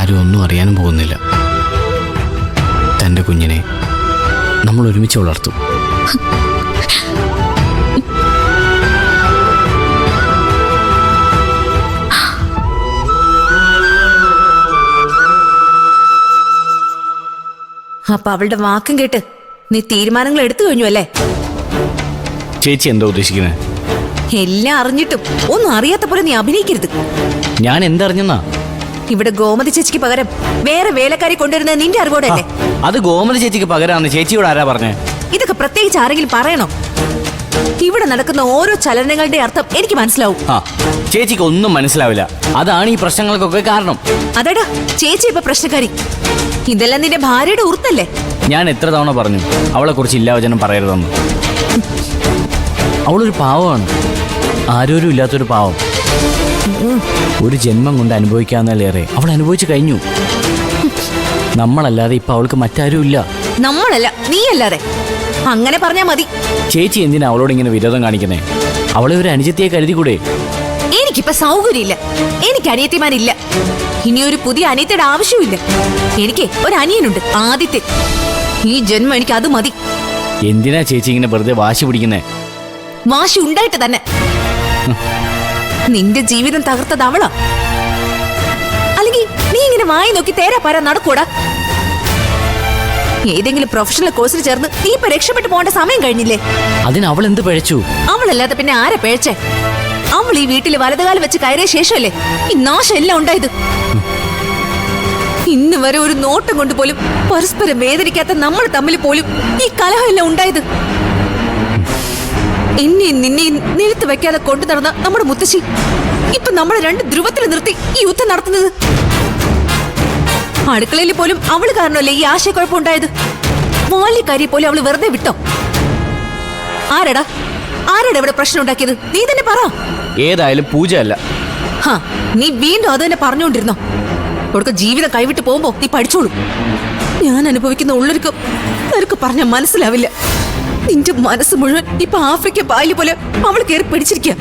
ആരും ഒന്നും അറിയാനും പോകുന്നില്ല. തൻ്റെ കുഞ്ഞിനെ നമ്മൾ ഒരുമിച്ച് വളർത്തും. അപ്പൊ അവളുടെ വാക്കും കേട്ട് നീ തീരുമാനങ്ങൾ എടുത്തു കഴിഞ്ഞു അല്ലേ? ചേച്ചി എന്താ ഉദ്ദേശിക്കുന്നത്? എല്ലാം അറിഞ്ഞിട്ടും ഒന്നും അറിയാത്ത പോലെ നീ അഭിനയിക്കരുത്. ഞാൻ എന്തറിഞ്ഞെന്നാ? ഇവിടെ ഗോമതി ചേച്ചിക്ക് പകരം വേറെ വേലക്കാരി കൊണ്ടുവരുന്നത് നിന്റെ അറിവോടല്ലേ? അത് ഗോമതി ചേച്ചിക്ക് പകരാന്ന് ചേച്ചിയോട് ആരാ പറഞ്ഞേ? ഇതൊക്കെ പ്രത്യേകിച്ച് ആരെങ്കിലും പറയണോ? ഇവിടെ നടക്കുന്ന ഓരോ ചലനങ്ങളുടെ അർത്ഥം എനിക്ക് മനസ്സിലാവും. ചേച്ചിക്ക് ഒന്നും മനസ്സിലാവില്ല. അതാണ് ഈ പ്രശ്നങ്ങൾക്കൊക്കെ കാരണം. അതെടാ, ചേച്ചി ഇപ്പൊ പ്രശ്നക്കാരി. ഇതെല്ലാം നിന്റെ ഭാര്യയുടെ ഉറുത്തല്ലേ? ഞാൻ എത്ര തവണ പറഞ്ഞു അവളെ കുറിച്ച് ഇല്ലാവചനം പറയരുതെന്ന്. അവളൊരു പാവമാണ്, ആരോരും ഇല്ലാത്തൊരു പാവം. ഒരു ജന്മം കൊണ്ട് അനുഭവിക്കാവുന്നതിലേറെ അവൾ അനുഭവിച്ചു കഴിഞ്ഞു. നമ്മളല്ലാതെ ഇപ്പൊ അവൾക്ക് മറ്റാരും ഇല്ല. നമ്മളല്ല, നീയല്ലാതെ. അങ്ങനെ പറഞ്ഞാ മതി. ചേച്ചി എന്തിനാ അവളോട് ഇങ്ങനെ വിരോധം കാണിക്കുന്നേ? അവളെ ഒരു അനുജത്തിയെ കരുതിക്കൂടെ? എനിക്കിപ്പോ സൗകര്യമില്ല. എനിക്ക് അനിയത്തിമാരില്ല. ഇനിയൊരു പുതിയ അനിയത്തിയുടെ ആവശ്യമില്ല. എനിക്ക് ഒരു അനിയനുണ്ട്, ആദിത്യ. ഈ ജന്മം എനിക്ക് അത് മതി. എന്തിനാ ചേച്ചി ഇങ്ങനെ വെറുതെ വാശി പിടിക്കുന്നേ? വാശി ഉണ്ടായിട്ട് തന്നെ. നിന്റെ ജീവിതം തകർത്തത് അവളാ. അല്ലെങ്കിൽ നീ ഇങ്ങനെ വായി നോക്കി തേരാ പാരാ നടക്കൂടാ? ഏതെങ്കിലും പ്രൊഫഷണൽ കോഴ്സിൽ ചേർന്ന് നീ ഇപ്പൊ രക്ഷപ്പെട്ടു പോകേണ്ട സമയം കഴിഞ്ഞില്ലേ? അതിന് അവൾ എന്ത് പിഴച്ചു? അവളല്ലാതെ പിന്നെ ആരെ പിഴച്ചേ? അവൾ ഈ വീട്ടിൽ വലതുകാലം വെച്ച് കയറിയ ശേഷമല്ലേ ഈ നാശം എല്ലാം ഉണ്ടായത്. ഇന്ന് വരെ ഒരു നോട്ടം കൊണ്ട് പോലും പരസ്പരം വേദനിക്കാത്ത നമ്മൾ തമ്മിൽ പോലും ഈ കലഹം എല്ലാം ഉണ്ടായത്. എന്നെയും നിന്നെയും നിലത്ത് വെക്കാതെ കൊണ്ടു നടന്ന നമ്മുടെ മുത്തശ്ശി ഇപ്പൊ നമ്മളെ രണ്ട് ധ്രുവത്തിൽ നിർത്തി ഈ യുദ്ധം നടത്തുന്നത്. അടുക്കളയിൽ പോലും അവള് കാരണമല്ലേ ഈ ആശയക്കുഴപ്പമുണ്ടായത്. വാല്യക്കാരിയെ പോലും അവള് വെറുതെ വിട്ടോ? ആരടാ ഇവിടെ പ്രശ്നം ഉണ്ടാക്കിയത്? നീ തന്നെ പറ. ഏതായാലും പൂജ അല്ല. നീ വീണ്ടും അത് തന്നെ പറഞ്ഞുകൊണ്ടിരുന്നോ? കൊടുക്ക ജീവിതം കൈവിട്ട് പോകുമ്പോ നീ പഠിച്ചോളൂ. ഞാൻ അനുഭവിക്കുന്ന ഉള്ളൊരുക്കം നിനക്ക് പറഞ്ഞാൽ മനസ്സിലാവില്ല. നിന്റെ മനസ്സ് മുഴുവൻ ഇപ്പൊ ആഫ്രിക്ക പായല് പോലെ അവൾ കയറി പിടിച്ചിരിക്കുക.